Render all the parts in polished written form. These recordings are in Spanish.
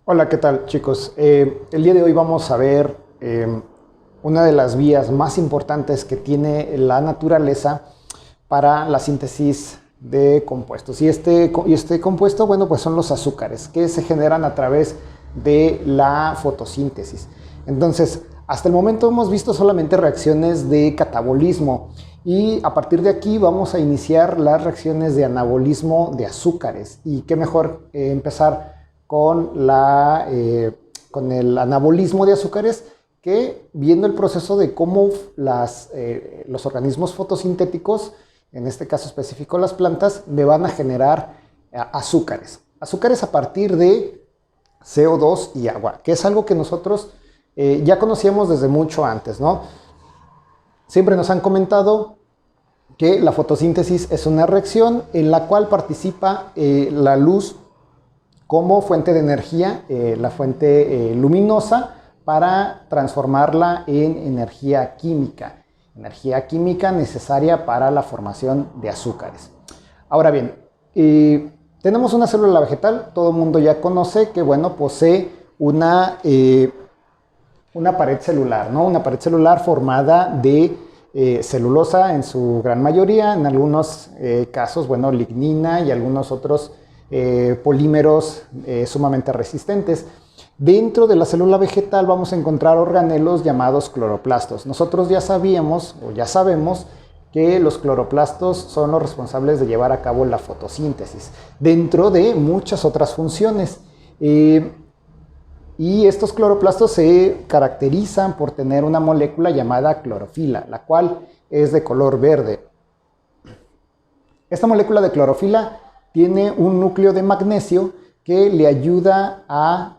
Hola, ¿qué tal, chicos? El día de hoy vamos a ver una de las vías más importantes que tiene la naturaleza para la síntesis de compuestos. Y este compuesto, bueno, pues son los azúcares que se generan a través de la fotosíntesis. Entonces, hasta el momento hemos visto solamente reacciones de catabolismo y a partir de aquí vamos a iniciar las reacciones de anabolismo de azúcares. Y qué mejor empezar con el anabolismo de azúcares, que viendo el proceso de cómo los organismos fotosintéticos, en este caso específico las plantas, le van a generar azúcares. Azúcares a partir de CO2 y agua, que es algo que nosotros ya conocíamos desde mucho antes, ¿no? Siempre nos han comentado que la fotosíntesis es una reacción en la cual participa la luz como fuente de energía, la fuente luminosa, para transformarla en energía química necesaria para la formación de azúcares. Ahora bien, tenemos una célula vegetal, todo el mundo ya conoce que, bueno, posee una pared celular, ¿no? Una pared celular formada de celulosa en su gran mayoría, en algunos casos, bueno, lignina y algunos otros polímeros sumamente resistentes. Dentro de la célula vegetal vamos a encontrar organelos llamados cloroplastos. Nosotros ya sabíamos o ya sabemos que los cloroplastos son los responsables de llevar a cabo la fotosíntesis, dentro de muchas otras funciones. Y estos cloroplastos se caracterizan por tener una molécula llamada clorofila, la cual es de color verde. Esta molécula de clorofila tiene un núcleo de magnesio que le ayuda a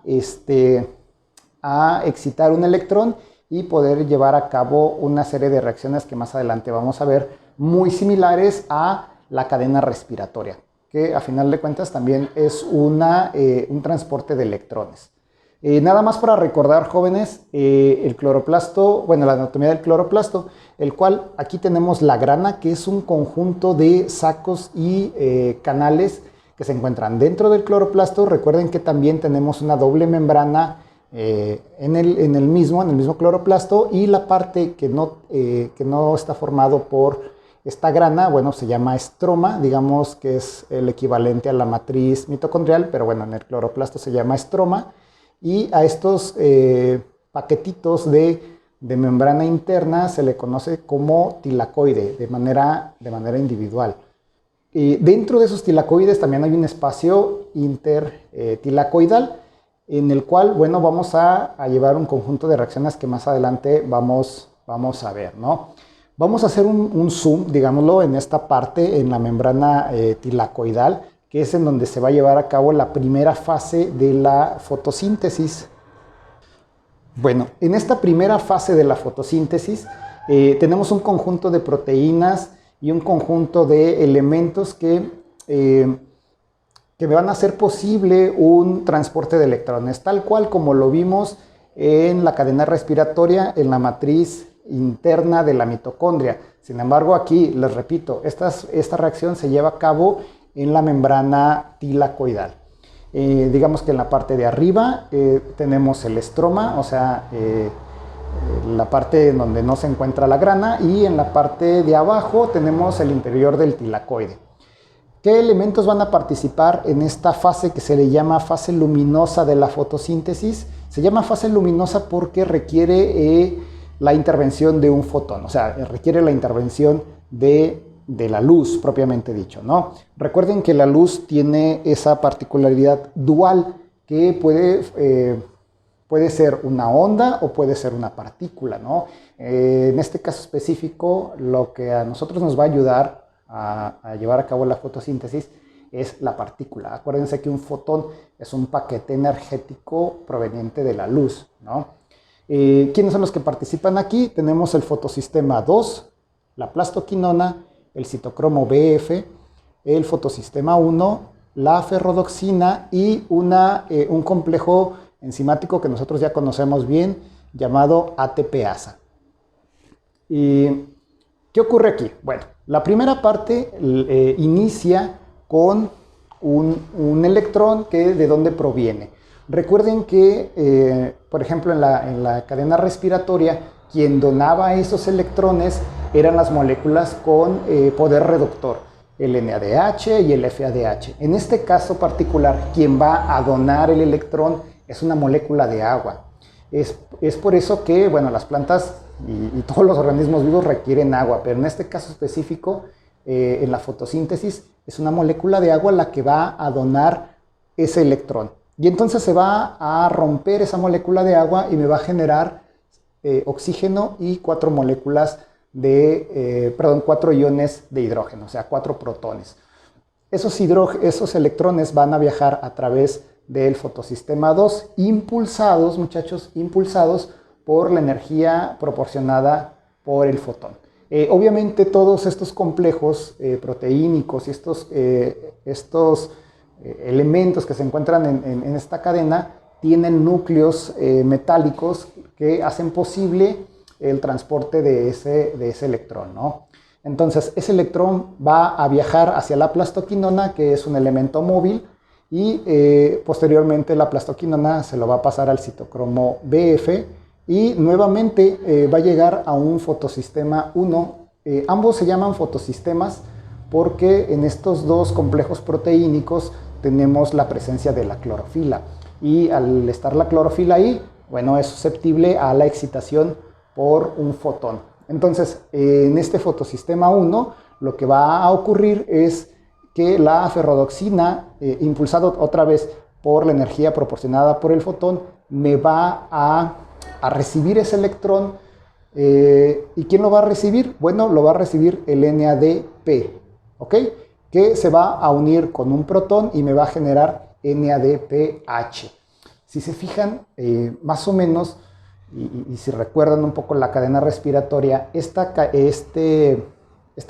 excitar un electrón y poder llevar a cabo una serie de reacciones que más adelante vamos a ver, muy similares a la cadena respiratoria, que a final de cuentas también es un transporte de electrones. Nada más para recordar, jóvenes, el cloroplasto, bueno, la anatomía del cloroplasto, el cual aquí tenemos la grana, que es un conjunto de sacos y canales que se encuentran dentro del cloroplasto. Recuerden que también tenemos una doble membrana en el mismo cloroplasto, y la parte que no está formado por esta grana, bueno, se llama estroma, digamos que es el equivalente a la matriz mitocondrial, pero bueno, en el cloroplasto se llama estroma. Y a estos paquetitos de membrana interna se le conoce como tilacoide de manera individual. Dentro de esos tilacoides también hay un espacio intertilacoidal, en el cual, bueno, vamos a llevar un conjunto de reacciones que más adelante vamos a ver, ¿no? Vamos a hacer un zoom, digámoslo, en esta parte, en la membrana tilacoidal, que es en donde se va a llevar a cabo la primera fase de la fotosíntesis. Bueno, en esta primera fase de la fotosíntesis tenemos un conjunto de proteínas y un conjunto de elementos que van a hacer posible un transporte de electrones, tal cual como lo vimos en la cadena respiratoria, en la matriz interna de la mitocondria. Sin embargo, aquí, les repito, esta reacción se lleva a cabo en la membrana tilacoidal. Digamos que en la parte de arriba tenemos el estroma, o sea, la parte en donde no se encuentra la grana, y en la parte de abajo tenemos el interior del tilacoide. ¿Qué elementos van a participar en esta fase que se le llama fase luminosa de la fotosíntesis? Se llama fase luminosa porque requiere la intervención de un fotón, o sea, requiere la intervención de la luz propiamente dicho, ¿no? Recuerden que la luz tiene esa particularidad dual, que puede ser una onda o puede ser una partícula, ¿no? En este caso específico, lo que a nosotros nos va a ayudar a llevar a cabo la fotosíntesis es la partícula. Acuérdense que un fotón es un paquete energético proveniente de la luz, ¿no? ¿Quiénes son los que participan aquí? Tenemos el fotosistema 2, la plastoquinona, el citocromo BF, el fotosistema 1, la ferrodoxina y un complejo enzimático que nosotros ya conocemos bien, llamado ATPasa. ¿Y qué ocurre aquí? Bueno, la primera parte inicia con un electrón que ¿de dónde proviene? Recuerden que, por ejemplo, en la cadena respiratoria, quien donaba esos electrones eran las moléculas con poder reductor, el NADH y el FADH. En este caso particular, quien va a donar el electrón es una molécula de agua. Es por eso que, bueno, las plantas y todos los organismos vivos requieren agua, pero en este caso específico, en la fotosíntesis, es una molécula de agua la que va a donar ese electrón. Y entonces se va a romper esa molécula de agua y me va a generar oxígeno y 4 moléculas de, 4 iones de hidrógeno, o sea, 4 protones. Esos electrones van a viajar a través del fotosistema 2, impulsados, muchachos, impulsados por la energía proporcionada por el fotón. Obviamente todos estos complejos proteínicos y estos elementos que se encuentran en esta cadena tienen núcleos metálicos que hacen posible el transporte de ese electrón, ¿no? Entonces, ese electrón va a viajar hacia la plastoquinona, que es un elemento móvil, y posteriormente la plastoquinona se lo va a pasar al citocromo BF y nuevamente va a llegar a un fotosistema 1. Ambos se llaman fotosistemas porque en estos dos complejos proteínicos tenemos la presencia de la clorofila, y al estar la clorofila ahí, bueno, es susceptible a la excitación por un fotón. Entonces, en este fotosistema 1, lo que va a ocurrir es que la ferrodoxina, impulsado otra vez por la energía proporcionada por el fotón, me va a recibir ese electrón. ¿Y quién lo va a recibir? Bueno, lo va a recibir el NADP, ¿ok? Que se va a unir con un protón y me va a generar NADPH. Si se fijan, más o menos, y si recuerdan un poco la cadena respiratoria, esta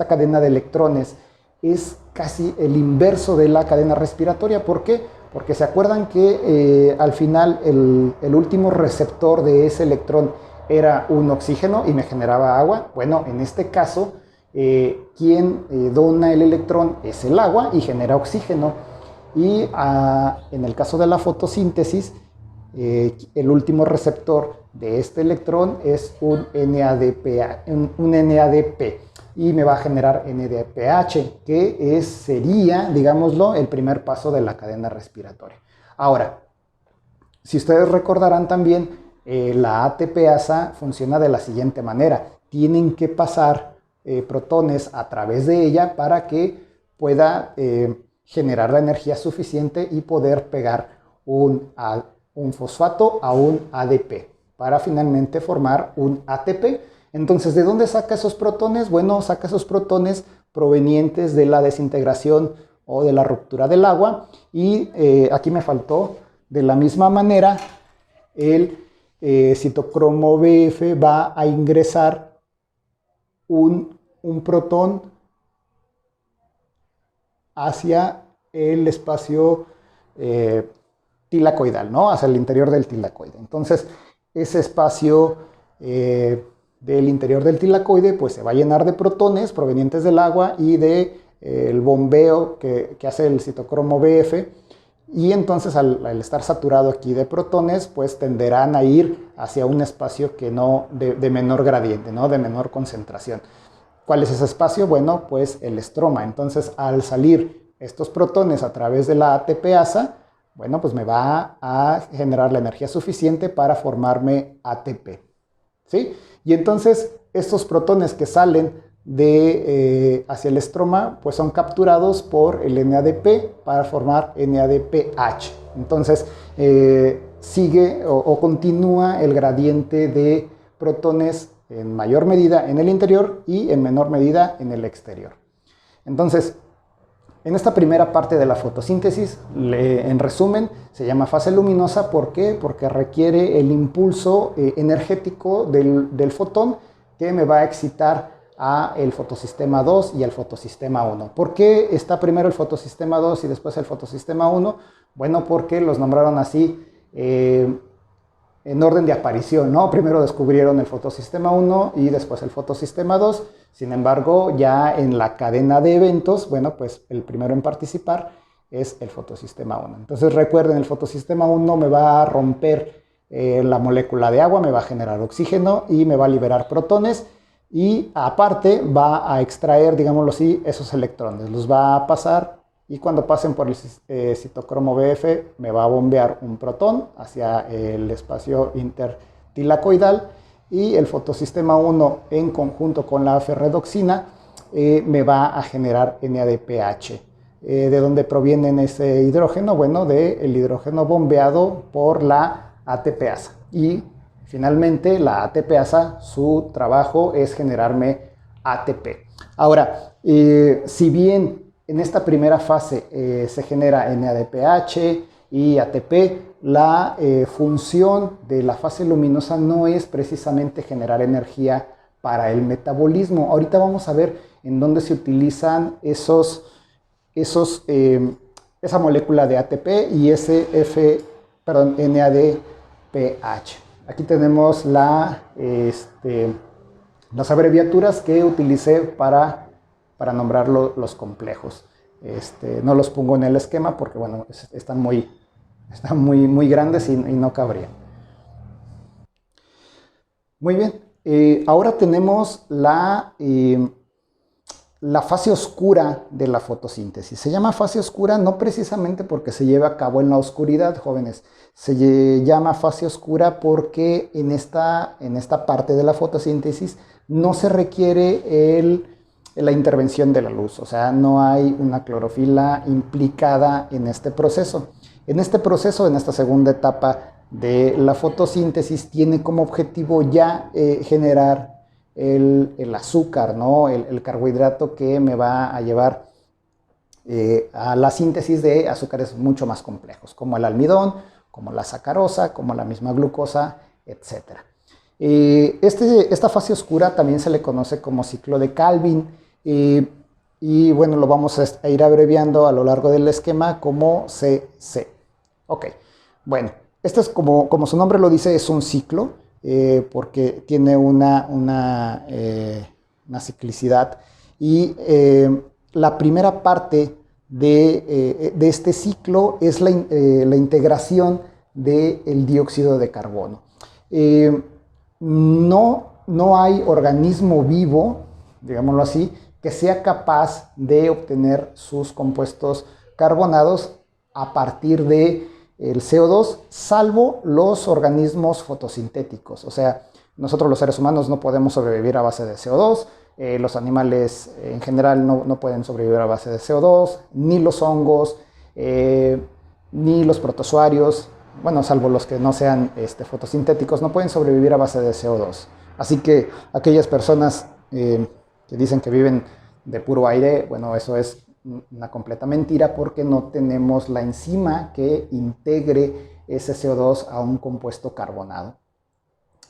cadena de electrones es casi el inverso de la cadena respiratoria. ¿Por qué? Porque se acuerdan que al final el último receptor de ese electrón era un oxígeno y me generaba agua. Bueno, en este caso, quien dona el electrón es el agua y genera oxígeno. Y en el caso de la fotosíntesis, el último receptor de este electrón es un NADP y me va a generar NADPH, que sería, digámoslo, el primer paso de la cadena respiratoria. Ahora, si ustedes recordarán también, la ATPasa funciona de la siguiente manera. Tienen que pasar protones a través de ella para que pueda generar la energía suficiente y poder pegar un fosfato a un ADP para finalmente formar un ATP. Entonces, ¿de dónde saca esos protones? Bueno, saca esos protones provenientes de la desintegración o de la ruptura del agua. Y aquí me faltó, de la misma manera, el citocromo BF va a ingresar un protón hacia el espacio tilacoidal, ¿no? Hacia el interior del tilacoide. Entonces, ese espacio del interior del tilacoide pues se va a llenar de protones provenientes del agua y de el bombeo que hace el citocromo BF, y entonces al estar saturado aquí de protones pues tenderán a ir hacia un espacio de menor gradiente, ¿no? De menor concentración. ¿Cuál es ese espacio? Bueno, pues el estroma. Entonces, al salir estos protones a través de la ATPasa, bueno, pues me va a generar la energía suficiente para formarme ATP, ¿sí? Y entonces, estos protones que salen hacia el estroma, pues son capturados por el NADP para formar NADPH. Entonces, sigue o continúa el gradiente de protones en mayor medida en el interior y en menor medida en el exterior. Entonces, en esta primera parte de la fotosíntesis, en resumen, se llama fase luminosa. ¿Por qué? Porque requiere el impulso energético del fotón que me va a excitar a el fotosistema 2 y al fotosistema 1. ¿Por qué está primero el fotosistema 2 y después el fotosistema 1? Bueno, porque los nombraron así en orden de aparición, ¿no? Primero descubrieron el fotosistema 1 y después el fotosistema 2. Sin embargo, ya en la cadena de eventos, bueno, pues el primero en participar es el fotosistema 1. Entonces recuerden, el fotosistema 1 me va a romper la molécula de agua, me va a generar oxígeno y me va a liberar protones, y aparte va a extraer, digámoslo así, esos electrones, los va a pasar, y cuando pasen por el citocromo BF me va a bombear un protón hacia el espacio intertilacoidal, y el fotosistema 1 en conjunto con la ferredoxina me va a generar NADPH. ¿De dónde proviene ese hidrógeno? Bueno, del hidrógeno bombeado por la ATPasa. Y finalmente la ATPasa, su trabajo es generarme ATP. Ahora, si bien en esta primera fase se genera NADPH y ATP, la función de la fase luminosa no es precisamente generar energía para el metabolismo. Ahorita vamos a ver en dónde se utilizan esa molécula de ATP y ese NADPH. Aquí tenemos las abreviaturas que utilicé para nombrar los complejos. No los pongo en el esquema porque, bueno, están muy grandes y no cabrían. Muy bien, ahora tenemos la fase oscura de la fotosíntesis. Se llama fase oscura no precisamente porque se lleva a cabo en la oscuridad, jóvenes. Se llama fase oscura porque en esta parte de la fotosíntesis no se requiere la intervención de la luz, o sea, no hay una clorofila implicada en este proceso. En este proceso, en esta segunda etapa de la fotosíntesis, tiene como objetivo ya generar el azúcar, ¿no? El carbohidrato que me va a llevar a la síntesis de azúcares mucho más complejos, como el almidón, como la sacarosa, como la misma glucosa, etc. Esta fase oscura también se le conoce como ciclo de Calvin, y bueno, lo vamos a ir abreviando a lo largo del esquema como CC. Ok, bueno, este es como su nombre lo dice, es un ciclo, porque tiene una ciclicidad, y la primera parte de este ciclo es la integración del dióxido de carbono. No hay organismo vivo, digámoslo así, que sea capaz de obtener sus compuestos carbonados a partir de el CO2, salvo los organismos fotosintéticos. O sea, nosotros los seres humanos no podemos sobrevivir a base de CO2, los animales en general no pueden sobrevivir a base de CO2, ni los hongos, ni los protozoarios, bueno, salvo los que no sean fotosintéticos, no pueden sobrevivir a base de CO2. Así que aquellas personas que dicen que viven de puro aire, bueno, eso es una completa mentira, porque no tenemos la enzima que integre ese CO2 a un compuesto carbonado.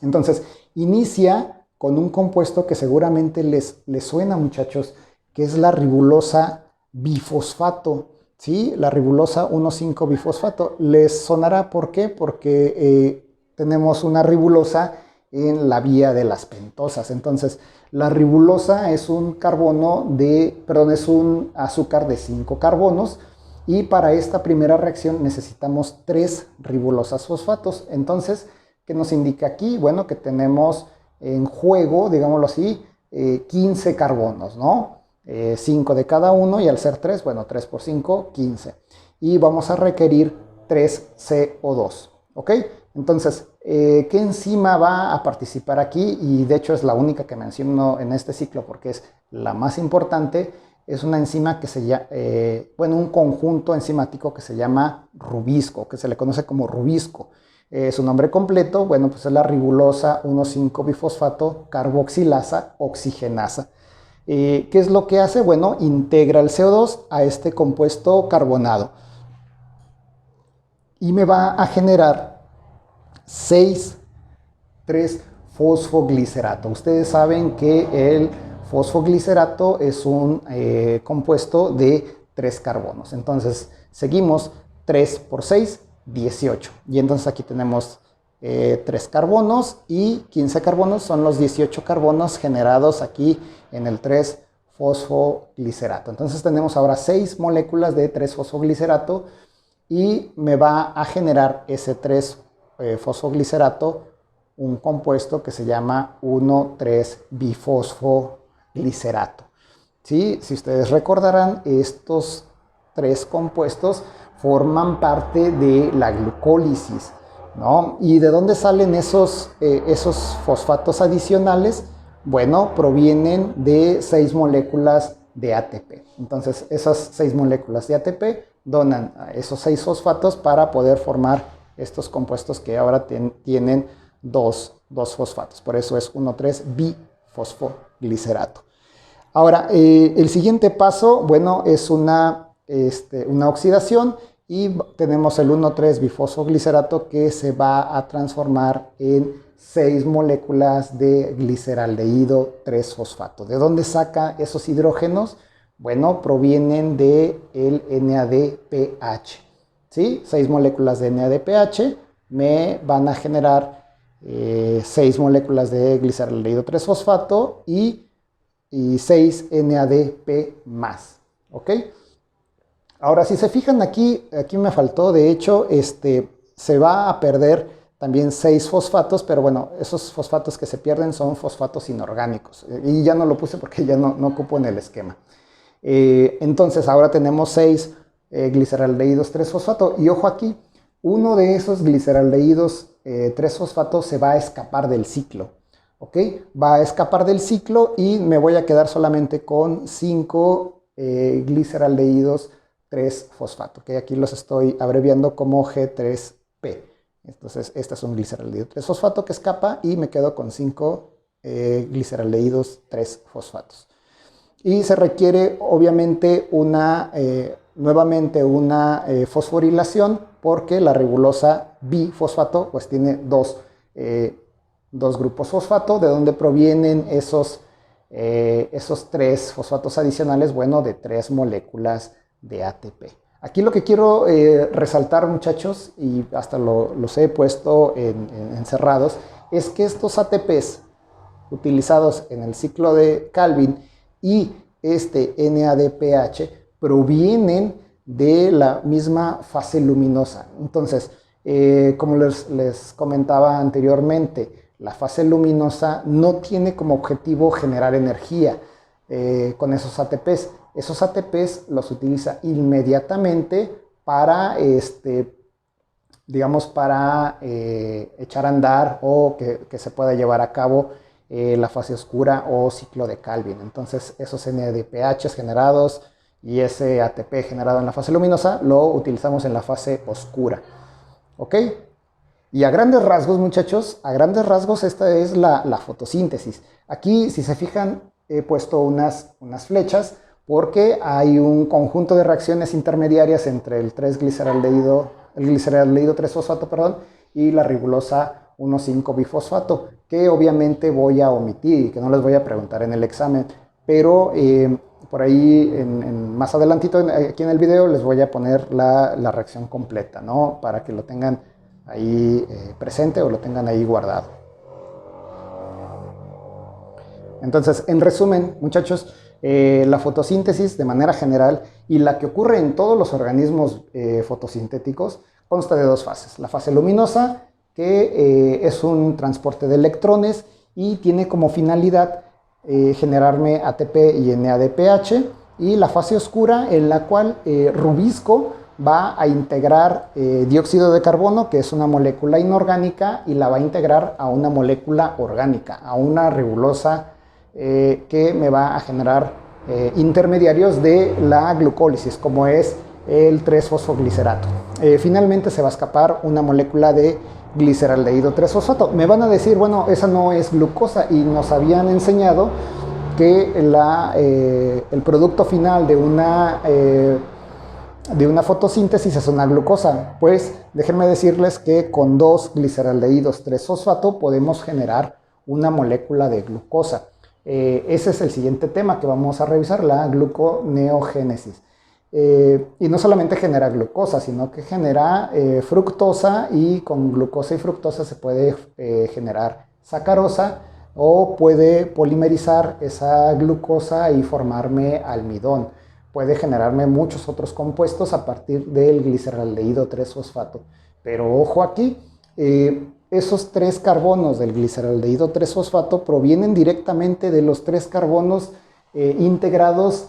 Entonces, inicia con un compuesto que seguramente les suena, muchachos, que es la ribulosa bifosfato, ¿sí? La ribulosa 1,5-bifosfato. ¿Les sonará por qué? Porque tenemos una ribulosa en la vía de las pentosas. Entonces, la ribulosa es un es un azúcar de 5 carbonos, y para esta primera reacción necesitamos 3 ribulosas fosfatos. Entonces, ¿qué nos indica aquí? Bueno, que tenemos en juego, digámoslo así, 15 carbonos, ¿no? 5 de cada uno, y al ser 3, bueno, 3 por 5, 15. Y vamos a requerir 3 CO2, ¿ok? Entonces, ¿qué enzima va a participar aquí? Y de hecho es la única que menciono en este ciclo porque es la más importante. Es una enzima que se llama, un conjunto enzimático que se llama rubisco, que se le conoce como rubisco. Su nombre completo, bueno, pues es la ribulosa 1,5-bifosfato carboxilasa oxigenasa. ¿Qué es lo que hace? Bueno, integra el CO2 a este compuesto carbonado y me va a generar 6,3-fosfoglicerato. Ustedes saben que el fosfoglicerato es un compuesto de 3 carbonos. Entonces, seguimos 3 por 6, 18. Y entonces aquí tenemos 3 carbonos y 15 carbonos, son los 18 carbonos generados aquí en el 3 3-fosfoglicerato. Entonces tenemos ahora 6 moléculas de 3-fosfoglicerato y me va a generar ese 3-fosfoglicerato un compuesto que se llama 1,3-bifosfoglicerato. ¿Sí? Si ustedes recordarán, estos 3 compuestos forman parte de la glucólisis, ¿no? ¿Y de dónde salen esos fosfatos adicionales? Bueno, provienen de 6 moléculas de ATP. Entonces, esas 6 moléculas de ATP donan a esos 6 fosfatos para poder formar estos compuestos que ahora tienen dos fosfatos. Por eso es 1,3-bifosfoglicerato. Ahora, el siguiente paso, bueno, es una oxidación y tenemos el 1,3-bifosfoglicerato que se va a transformar en 6 moléculas de gliceraldehído 3-fosfato. ¿De dónde saca esos hidrógenos? Bueno, provienen del NADPH. ¿Sí? 6 moléculas de NADPH me van a generar 6 moléculas de gliceraldehído 3-fosfato y 6 NADP+. ¿Ok? Ahora, si se fijan aquí me faltó, de hecho, se va a perder también 6 fosfatos, pero bueno, esos fosfatos que se pierden son fosfatos inorgánicos. Y ya no lo puse porque ya no ocupo en el esquema. Entonces, ahora tenemos 6 gliceraldehídos 3-fosfato. Y ojo aquí, uno de esos gliceraldehídos 3-fosfato se va a escapar del ciclo. ¿Ok? Va a escapar del ciclo y me voy a quedar solamente con 5 gliceraldehídos 3-fosfato, que aquí los estoy abreviando como G3P. Entonces, este es un gliceraldehído 3-fosfato que escapa y me quedo con 5 gliceraldehídos 3-fosfatos. Y se requiere, obviamente, nuevamente una fosforilación porque la ribosa bifosfato pues tiene dos grupos fosfato. ¿De dónde provienen esos 3 fosfatos adicionales? Bueno, de 3 moléculas de ATP. Aquí lo que quiero resaltar, muchachos, y hasta los he puesto en cerrados, es que estos ATPs utilizados en el ciclo de Calvin y este NADPH provienen de la misma fase luminosa. Entonces, como les comentaba anteriormente, la fase luminosa no tiene como objetivo generar energía con esos ATPs. Esos ATPs los utiliza inmediatamente para, digamos, para echar a andar o que se pueda llevar a cabo la fase oscura o ciclo de Calvin. Entonces, esos NADPH generados y ese ATP generado en la fase luminosa lo utilizamos en la fase oscura. ¿Ok? Y a grandes rasgos, muchachos, a grandes rasgos esta es la fotosíntesis. Aquí, si se fijan, he puesto unas flechas porque hay un conjunto de reacciones intermediarias entre el gliceraldehído 3-fosfato, perdón, y la ribosa 1,5-bifosfato, que obviamente voy a omitir y que no les voy a preguntar en el examen, pero por ahí más adelantito aquí en el video les voy a poner la reacción completa, ¿no? Para que lo tengan ahí presente o lo tengan ahí guardado. Entonces, en resumen, muchachos, la fotosíntesis de manera general y la que ocurre en todos los organismos fotosintéticos consta de 2 fases. La fase luminosa, que es un transporte de electrones y tiene como finalidad generarme ATP y NADPH, y la fase oscura en la cual Rubisco va a integrar dióxido de carbono, que es una molécula inorgánica, y la va a integrar a una molécula orgánica, a una ribosa que me va a generar intermediarios de la glucólisis, como es el 3-fosfoglicerato. Finalmente se va a escapar una molécula de gliceraldehído 3-fosfato. Me van a decir, bueno, esa no es glucosa, y nos habían enseñado que el producto final de una fotosíntesis es una glucosa. Pues déjenme decirles que con 2 gliceraldehídos 3-fosfato podemos generar una molécula de glucosa. Ese es el siguiente tema que vamos a revisar, la gluconeogénesis. Y no solamente genera glucosa, sino que genera fructosa, y con glucosa y fructosa se puede generar sacarosa, o puede polimerizar esa glucosa y formarme almidón. Puede generarme muchos otros compuestos a partir del gliceraldehído 3-fosfato. Pero ojo aquí, esos 3 carbonos del gliceraldehído 3-fosfato provienen directamente de los 3 carbonos integrados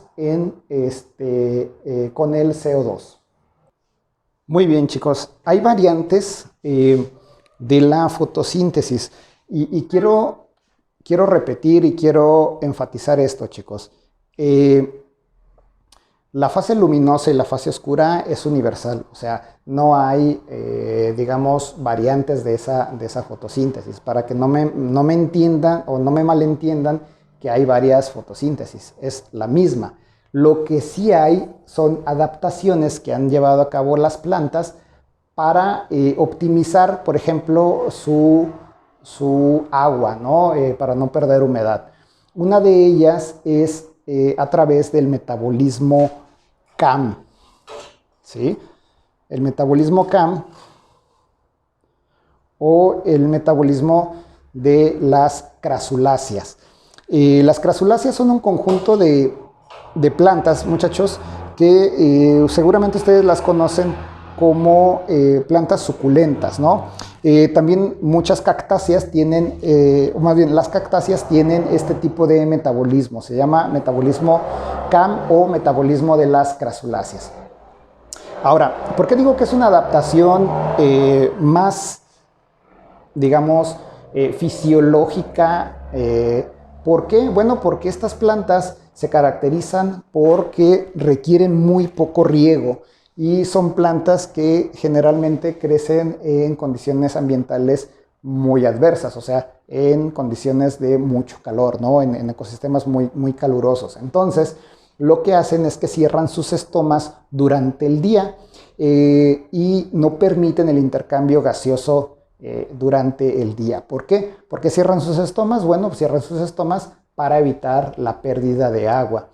con el CO2. Muy bien, chicos, hay variantes de la fotosíntesis y quiero repetir y quiero enfatizar esto, chicos. La fase luminosa y la fase oscura es universal, o sea, no hay, digamos, variantes de esa fotosíntesis, para que no me entiendan o no me malentiendan que hay varias fotosíntesis, es la misma. Lo que sí hay son adaptaciones que han llevado a cabo las plantas para optimizar, por ejemplo, su agua, ¿no? Para no perder humedad. Una de ellas es a través del metabolismo CAM, ¿sí? El metabolismo CAM o el metabolismo de las crasuláceas. Las crasuláceas son un conjunto de plantas, muchachos, que seguramente ustedes las conocen como plantas suculentas, ¿no? También muchas cactáceas tienen, o más bien las cactáceas tienen este tipo de metabolismo, se llama metabolismo CAM o metabolismo de las crasuláceas. Ahora, ¿por qué digo que es una adaptación más, digamos, fisiológica? ¿Por qué? Bueno, porque estas plantas se caracterizan porque requieren muy poco riego y son plantas que generalmente crecen en condiciones ambientales muy adversas, o sea, en condiciones de mucho calor, ¿no? En ecosistemas muy calurosos. Entonces, lo que hacen es que cierran sus estomas durante el día y no permiten el intercambio gaseoso durante el día. ¿Por qué? Porque cierran sus estomas. Bueno, pues cierran sus estomas para evitar la pérdida de agua.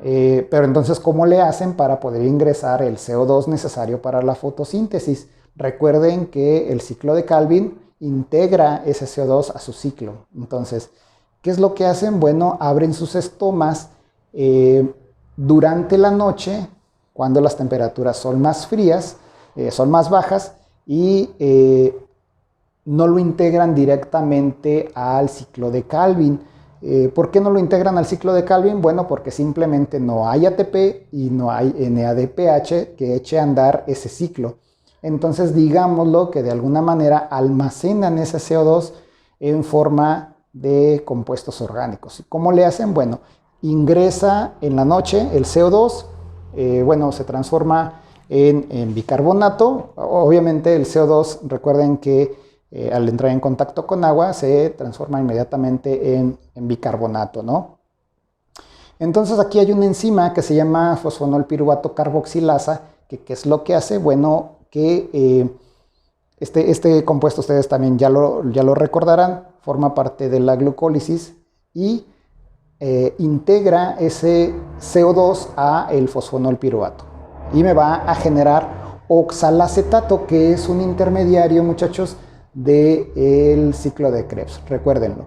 Pero entonces, ¿cómo le hacen para poder ingresar el CO2 necesario para la fotosíntesis? Recuerden que el ciclo de Calvin integra ese CO2 a su ciclo. Entonces, ¿qué es lo que hacen? Bueno, abren sus estomas durante la noche, cuando las temperaturas son más frías, son más bajas, y no lo integran directamente al ciclo de Calvin. ¿Por qué no lo integran al ciclo de Calvin? Bueno, porque simplemente no hay ATP y no hay NADPH que eche a andar ese ciclo. Entonces, digámoslo que de alguna manera almacenan ese CO2 en forma de compuestos orgánicos. ¿Cómo le hacen? Bueno, ingresa en la noche el CO2, bueno, se transforma en bicarbonato. Obviamente el CO2, recuerden que al entrar en contacto con agua se transforma inmediatamente en bicarbonato, ¿no? Entonces aquí hay una enzima que se llama fosfonolpiruvato carboxilasa, que ¿qué es lo que hace? Bueno, que este compuesto ustedes también ya lo recordarán, forma parte de la glucólisis y integra ese CO2 a el fosfonolpiruvato y me va a generar oxalacetato, que es un intermediario, muchachos, del ciclo de Krebs, recuérdenlo.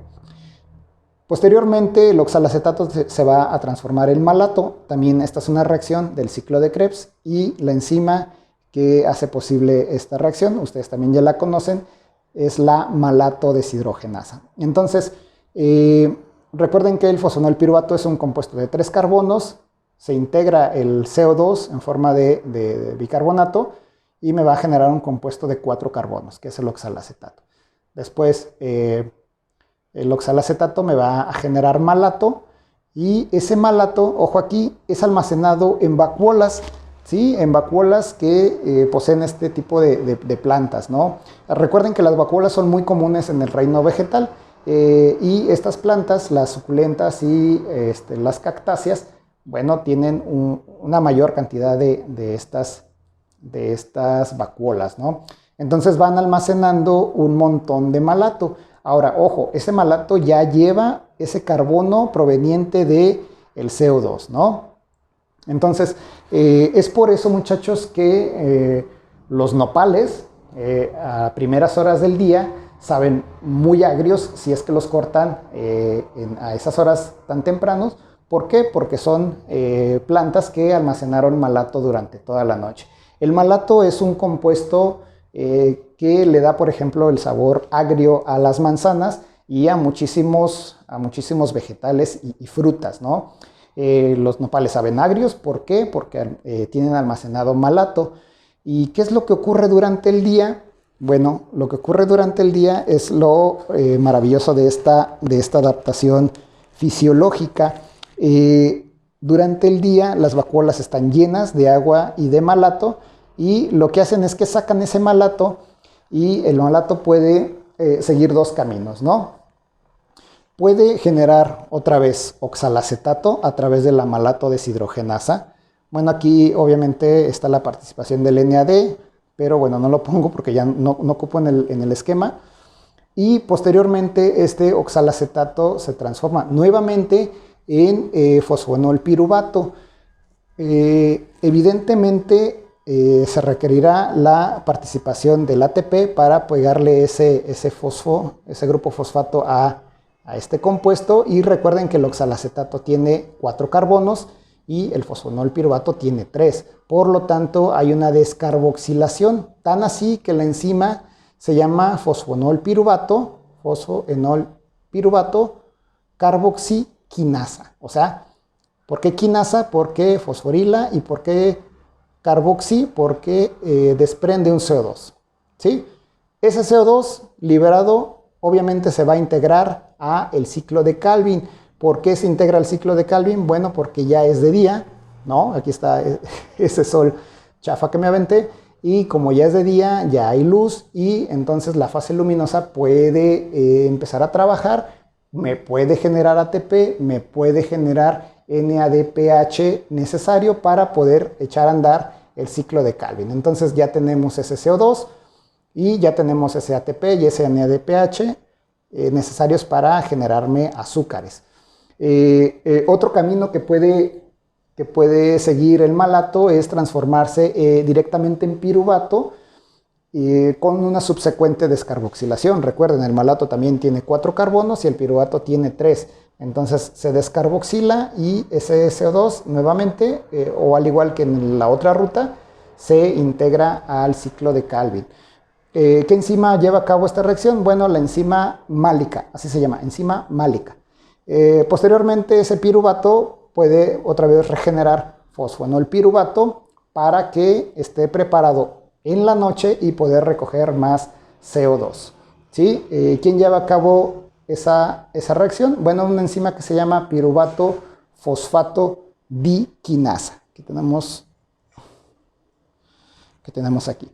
Posteriormente el oxalacetato se va a transformar en malato. También esta es una reacción del ciclo de Krebs, y la enzima que hace posible esta reacción, ustedes también ya la conocen, es la malato deshidrogenasa. Entonces, recuerden que el fosfonolpiruvato es un compuesto de 3 carbonos, se integra el CO2 en forma de bicarbonato y me va a generar un compuesto de 4 carbonos, que es el oxalacetato. Después, el oxalacetato me va a generar malato, y ese malato, ojo aquí, es almacenado en vacuolas, ¿sí? En vacuolas que poseen este tipo de plantas, ¿no? Recuerden que las vacuolas son muy comunes en el reino vegetal, y estas plantas, las suculentas y las cactáceas, bueno, tienen una mayor cantidad de estas vacuolas, ¿no? Entonces van almacenando un montón de malato. Ahora, ojo, ese malato ya lleva ese carbono proveniente del CO2, ¿no? Entonces, es por eso, muchachos, que los nopales a primeras horas del día saben muy agrios si es que los cortan a esas horas tan tempranos. ¿Por qué? Porque son plantas que almacenaron malato durante toda la noche. El malato es un compuesto que le da, por ejemplo, el sabor agrio a las manzanas y a muchísimos vegetales y frutas, ¿no? Los nopales saben agrios, ¿por qué? Porque tienen almacenado malato. ¿Y qué es lo que ocurre durante el día? Bueno, lo que ocurre durante el día es lo maravilloso de esta adaptación fisiológica. Durante el día las vacuolas están llenas de agua y de malato, y lo que hacen es que sacan ese malato, y el malato puede seguir dos caminos, ¿no? Puede generar otra vez oxalacetato a través de la malato deshidrogenasa. Bueno, aquí obviamente está la participación del NAD, pero bueno, no lo pongo porque ya no ocupo en el esquema. Y posteriormente este oxalacetato se transforma nuevamente en fosfonolpiruvato. Evidentemente se requerirá la participación del ATP para pegarle ese grupo fosfato a este compuesto, y recuerden que el oxalacetato tiene 4 carbonos y el fosfonolpiruvato tiene 3. Por lo tanto, hay una descarboxilación, tan así que la enzima se llama fosfonolpiruvato carboxiquinasa. O sea, ¿por qué quinasa? Porque fosforila. ¿Y por qué carboxi? Porque desprende un CO2. ¿Sí? Ese CO2 liberado obviamente se va a integrar a el ciclo de Calvin. ¿Por qué se integra al ciclo de Calvin? Bueno, porque ya es de día, ¿no? Aquí está ese sol chafa que me aventé, y como ya es de día, ya hay luz, y entonces la fase luminosa puede empezar a trabajar, me puede generar ATP, me puede generar NADPH necesario para poder echar a andar el ciclo de Calvin. Entonces ya tenemos ese CO2 y ya tenemos ese ATP y ese NADPH necesarios para generarme azúcares. Otro camino que puede seguir el malato es transformarse directamente en piruvato con una subsecuente descarboxilación. Recuerden, el malato también tiene 4 carbonos y el piruvato tiene 3. Entonces se descarboxila y ese CO2 nuevamente, o al igual que en la otra ruta, se integra al ciclo de Calvin. ¿Qué enzima lleva a cabo esta reacción? Bueno, la enzima málica, así se llama, enzima málica. Posteriormente, ese piruvato puede otra vez regenerar fosfonolpiruvato para que esté preparado en la noche y poder recoger más CO2. ¿Sí? ¿Quién lleva a cabo esa reacción? Bueno, una enzima que se llama piruvato fosfato diquinasa, que tenemos aquí.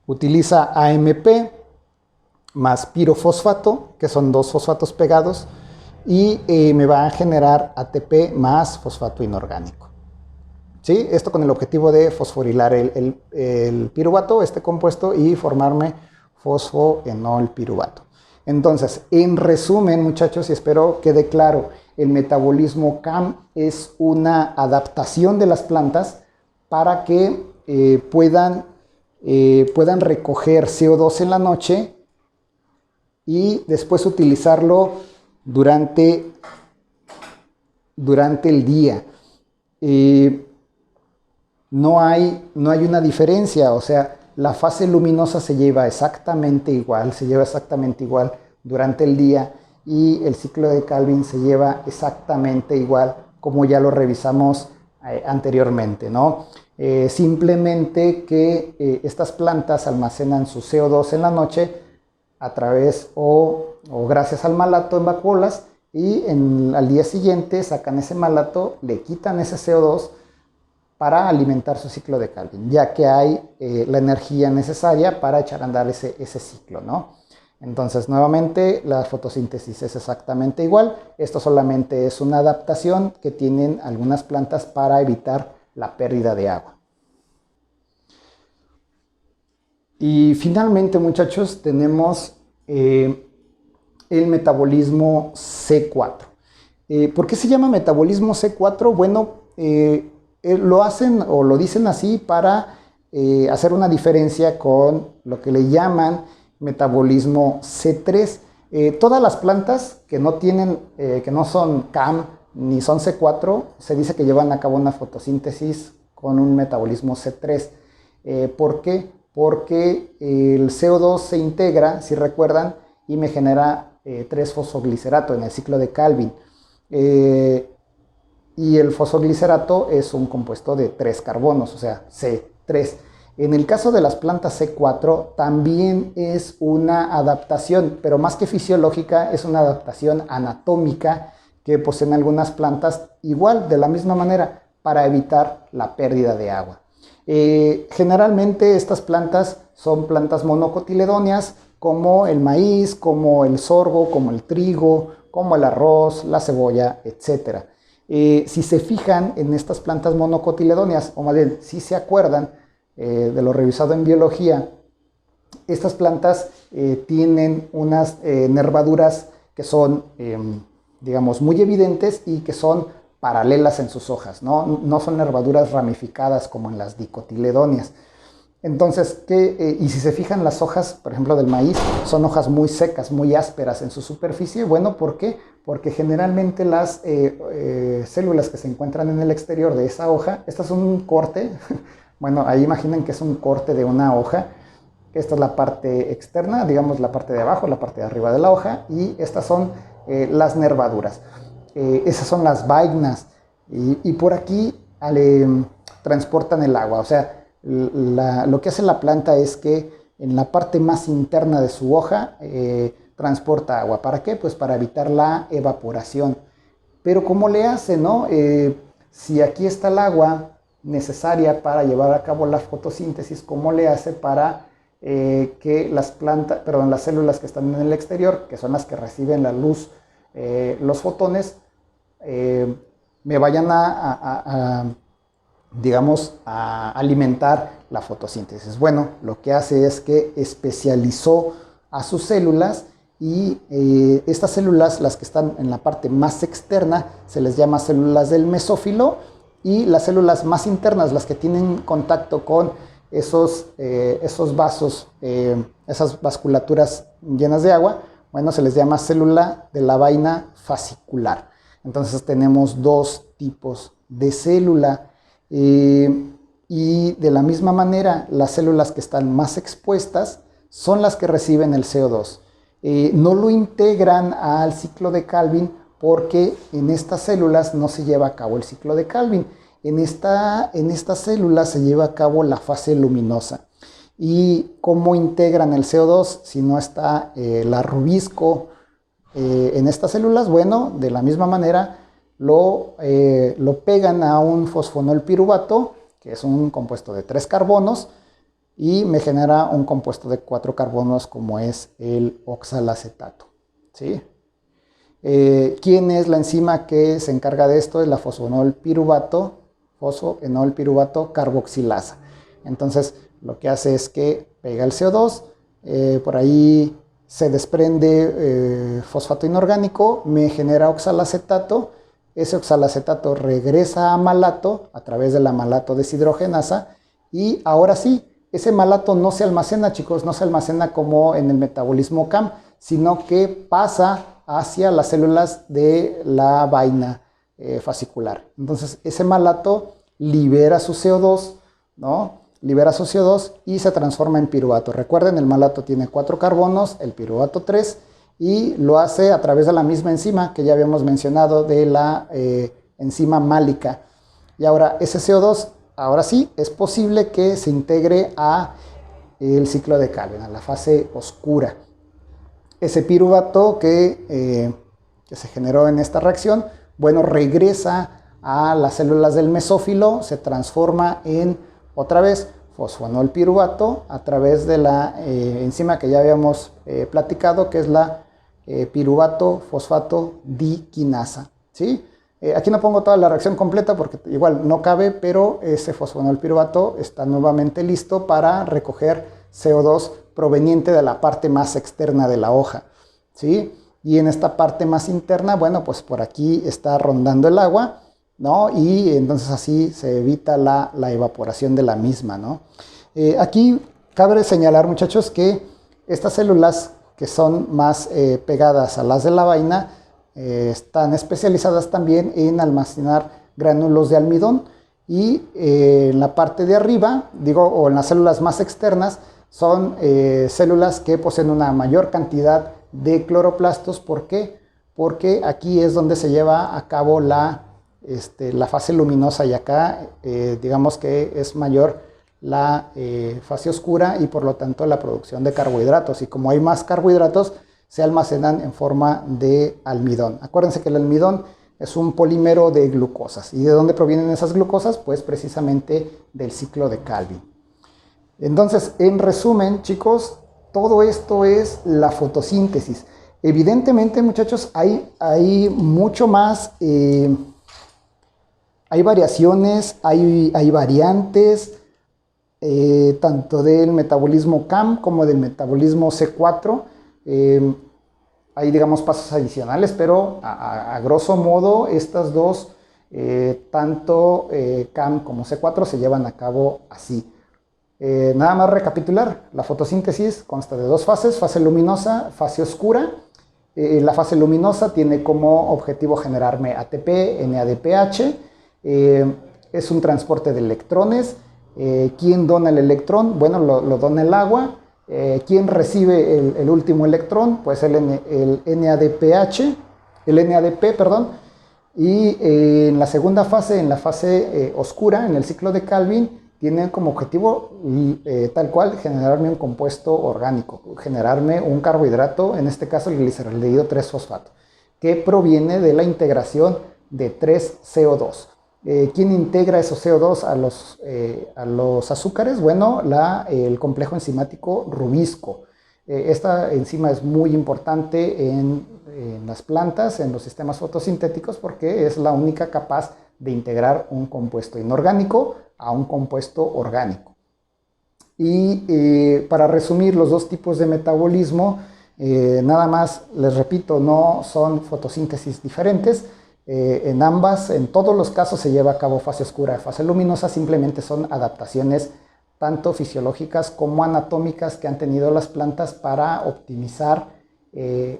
Utiliza AMP más pirofosfato, que son 2 fosfatos pegados, y me va a generar ATP más fosfato inorgánico. ¿Sí? Esto con el objetivo de fosforilar el piruvato, este compuesto, y formarme fosfoenolpiruvato. Entonces, en resumen, muchachos, y espero quede claro, el metabolismo CAM es una adaptación de las plantas para que puedan recoger CO2 en la noche y después utilizarlo durante el día. No hay una diferencia, o sea, la fase luminosa se lleva exactamente igual durante el día, y el ciclo de Calvin se lleva exactamente igual, como ya lo revisamos anteriormente, ¿no? Simplemente que estas plantas almacenan su CO2 en la noche a través o gracias al malato en vacuolas, y al día siguiente sacan ese malato, le quitan ese CO2 para alimentar su ciclo de Calvin, ya que hay la energía necesaria para echar a andar ese ciclo, ¿no? Entonces, nuevamente, la fotosíntesis es exactamente igual. Esto solamente es una adaptación que tienen algunas plantas para evitar la pérdida de agua. Y finalmente, muchachos, tenemos el metabolismo C4. ¿Por qué se llama metabolismo C4? Bueno, lo hacen o lo dicen así para hacer una diferencia con lo que le llaman metabolismo C3. Todas las plantas que no tienen, que no son CAM ni son C4, se dice que llevan a cabo una fotosíntesis con un metabolismo C3. ¿Por qué? Porque el CO2 se integra, si recuerdan, y me genera 3-fosfoglicerato en el ciclo de Calvin. Y el fosfoglicerato es un compuesto de 3 carbonos, o sea, C3. En el caso de las plantas C4 también es una adaptación, pero más que fisiológica, es una adaptación anatómica que poseen algunas plantas igual, de la misma manera, para evitar la pérdida de agua. Generalmente estas plantas son plantas monocotiledóneas, como el maíz, como el sorgo, como el trigo, como el arroz, la cebolla, etc. Si se fijan en estas plantas monocotiledóneas, o más bien, si se acuerdan de lo revisado en biología, estas plantas tienen unas nervaduras que son, digamos, muy evidentes y que son paralelas en sus hojas, no son nervaduras ramificadas como en las dicotiledóneas. Entonces, y si se fijan las hojas, por ejemplo, del maíz, son hojas muy secas, muy ásperas en su superficie. Bueno, ¿por qué? Porque generalmente las células que se encuentran en el exterior de esa hoja, esta es un corte, bueno, ahí imaginen que es un corte de una hoja. Esta es la parte externa, digamos la parte de abajo, la parte de arriba de la hoja, y estas son las nervaduras. Esas son las vainas, y por aquí transportan el agua. O sea, lo que hace la planta es que en la parte más interna de su hoja transporta agua. ¿Para qué? Pues para evitar la evaporación. Pero ¿cómo le hace, no? Si aquí está el agua necesaria para llevar a cabo la fotosíntesis, ¿cómo le hace para que las células que están en el exterior, que son las que reciben la luz, los fotones, me vayan digamos, a alimentar la fotosíntesis? Bueno, lo que hace es que especializó a sus células, y estas células, las que están en la parte más externa, se les llama células del mesófilo, y las células más internas, las que tienen contacto con esos vasos, esas vasculaturas llenas de agua, bueno, se les llama célula de la vaina fascicular. Entonces tenemos dos tipos de célula. Y de la misma manera, las células que están más expuestas son las que reciben el CO2. No lo integran al ciclo de Calvin porque en estas células no se lleva a cabo el ciclo de Calvin. En estas células se lleva a cabo la fase luminosa. ¿Y cómo integran el CO2 si no está la rubisco en estas células? Bueno, de la misma manera lo pegan a un fosfonol piruvato, que es un compuesto de 3 carbonos, y me genera un compuesto de 4 carbonos como es el oxalacetato, ¿sí? ¿Quién es la enzima que se encarga de esto? Es la fosfonol piruvato carboxilasa. Entonces lo que hace es que pega el CO2, por ahí se desprende fosfato inorgánico, me genera oxalacetato. Ese oxalacetato regresa a malato a través de la malato deshidrogenasa, y ahora sí, ese malato no se almacena, chicos, no se almacena como en el metabolismo CAM, sino que pasa hacia las células de la vaina fascicular. Entonces ese malato libera su CO2, ¿no? Libera su CO2 y se transforma en piruvato. Recuerden, el malato tiene 4 carbonos, el piruvato 3, y lo hace a través de la misma enzima que ya habíamos mencionado, de la enzima málica. Y ahora ese CO2, ahora sí, es posible que se integre a el ciclo de Calvin, a la fase oscura. Ese piruvato que se generó en esta reacción, bueno, regresa a las células del mesófilo, se transforma en, otra vez, fosfonol piruvato a través de la enzima que ya habíamos platicado, que es la piruvato fosfato diquinasa, ¿sí? Aquí no pongo toda la reacción completa porque igual no cabe, pero ese fosfonol piruvato está nuevamente listo para recoger CO2 proveniente de la parte más externa de la hoja, ¿sí? Y en esta parte más interna, bueno, pues por aquí está rondando el agua, ¿no? Y entonces así se evita la evaporación de la misma, ¿no? Aquí cabe señalar, muchachos, que Estas células que son más pegadas a las de la vaina están especializadas también en almacenar gránulos de almidón, y en la parte de arriba, o en las células más externas, son células que poseen una mayor cantidad de cloroplastos. ¿Por qué? Porque aquí es donde se lleva a cabo la fase luminosa, y acá digamos que es mayor la fase oscura y por lo tanto la producción de carbohidratos, y como hay más carbohidratos se almacenan en forma de almidón. Acuérdense que el almidón es un polímero de glucosas. ¿Y de dónde provienen esas glucosas? Pues precisamente del ciclo de Calvin. Entonces, en resumen, chicos, todo esto es la fotosíntesis. Evidentemente, muchachos, hay mucho más, hay variaciones, hay variantes, tanto del metabolismo CAM como del metabolismo C4. Hay, digamos, pasos adicionales, pero a grosso modo estas dos, tanto CAM como C4, se llevan a cabo así. Nada más recapitular, la fotosíntesis consta de dos fases: fase luminosa, fase oscura. La fase luminosa tiene como objetivo generarme ATP, NADPH. Es un transporte de electrones. ¿Quién dona el electrón? Bueno, lo dona el agua. ¿Quién recibe el último electrón? Pues el NADP, perdón. Y en la segunda fase, en la fase oscura, en el ciclo de Calvin, tiene como objetivo tal cual generarme un compuesto orgánico, generarme un carbohidrato, en este caso el gliceraldehído 3-fosfato, que proviene de la integración de 3-CO2. ¿Quién integra esos CO2 a los azúcares? Bueno, el complejo enzimático rubisco. Esta enzima es muy importante en las plantas, en los sistemas fotosintéticos, porque es la única capaz de integrar un compuesto inorgánico a un compuesto orgánico. Y para resumir los dos tipos de metabolismo, nada más les repito, no son fotosíntesis diferentes. En ambas, en todos los casos, se lleva a cabo fase oscura y fase luminosa. Simplemente son adaptaciones tanto fisiológicas como anatómicas que han tenido las plantas para optimizar,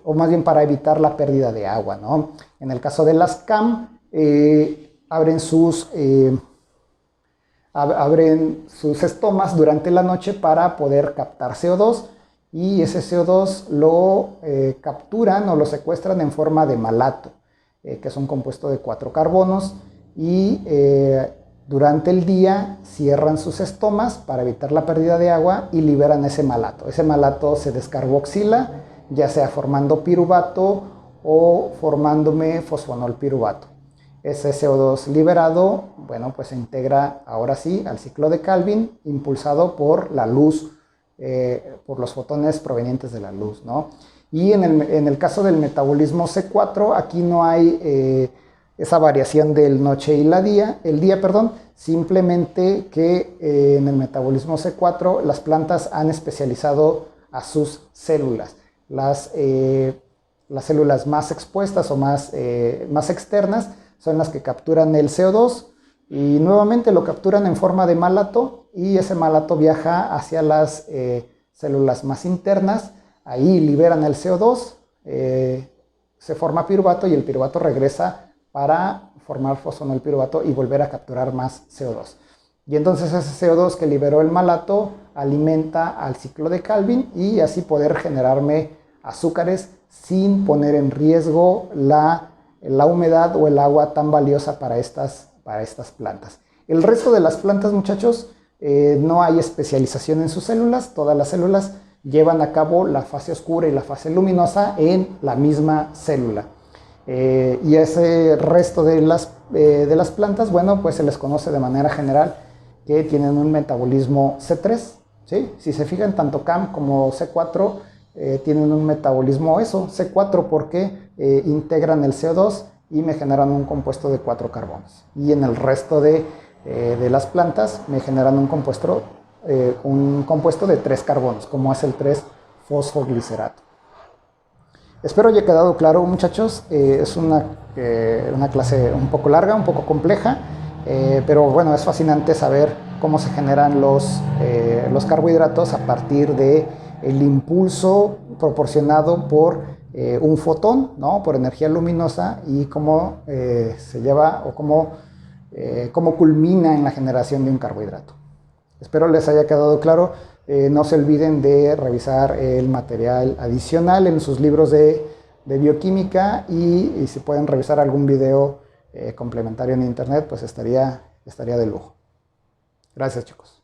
o más bien para evitar la pérdida de agua, ¿no? En el caso de las CAM, abren sus estomas durante la noche para poder captar CO2, y ese CO2 lo capturan o lo secuestran en forma de malato, que es un compuesto de 4 carbonos, y durante el día cierran sus estomas para evitar la pérdida de agua y liberan ese malato. Ese malato se descarboxila, ya sea formando piruvato o formándome fosfonolpiruvato. Ese CO2 liberado, bueno, pues se integra ahora sí al ciclo de Calvin, impulsado por la luz, por los fotones provenientes de la luz, ¿no? Y en el caso del metabolismo C4, aquí no hay esa variación del noche y el día, simplemente que en el metabolismo C4 las plantas han especializado a sus células. Las células más expuestas o más externas son las que capturan el CO2 y nuevamente lo capturan en forma de malato, y ese malato viaja hacia las células más internas. Ahí liberan el CO2, se forma piruvato y el piruvato regresa para formar fosfonolpiruvato y volver a capturar más CO2. Y entonces ese CO2 que liberó el malato alimenta al ciclo de Calvin, y así poder generarme azúcares sin poner en riesgo la humedad o el agua tan valiosa para estas plantas. El resto de las plantas, muchachos, no hay especialización en sus células. Todas las células llevan a cabo la fase oscura y la fase luminosa en la misma célula. Y ese resto de las plantas, bueno, pues se les conoce de manera general que tienen un metabolismo C3, ¿sí? Si se fijan, tanto CAM como C4 tienen un metabolismo C4, porque integran el CO2 y me generan un compuesto de 4 carbonos. Y en el resto de las plantas me generan un compuesto de 3 carbonos, como es el 3-fosfoglicerato. Espero haya quedado claro, muchachos. Es una clase un poco larga, un poco compleja, pero bueno, es fascinante saber cómo se generan los carbohidratos a partir de el impulso proporcionado por un fotón, ¿no? Por energía luminosa, y cómo se lleva o cómo culmina en la generación de un carbohidrato. Espero les haya quedado claro. No se olviden de revisar el material adicional en sus libros de bioquímica, y si pueden revisar algún video complementario en internet, pues estaría de lujo. Gracias, chicos.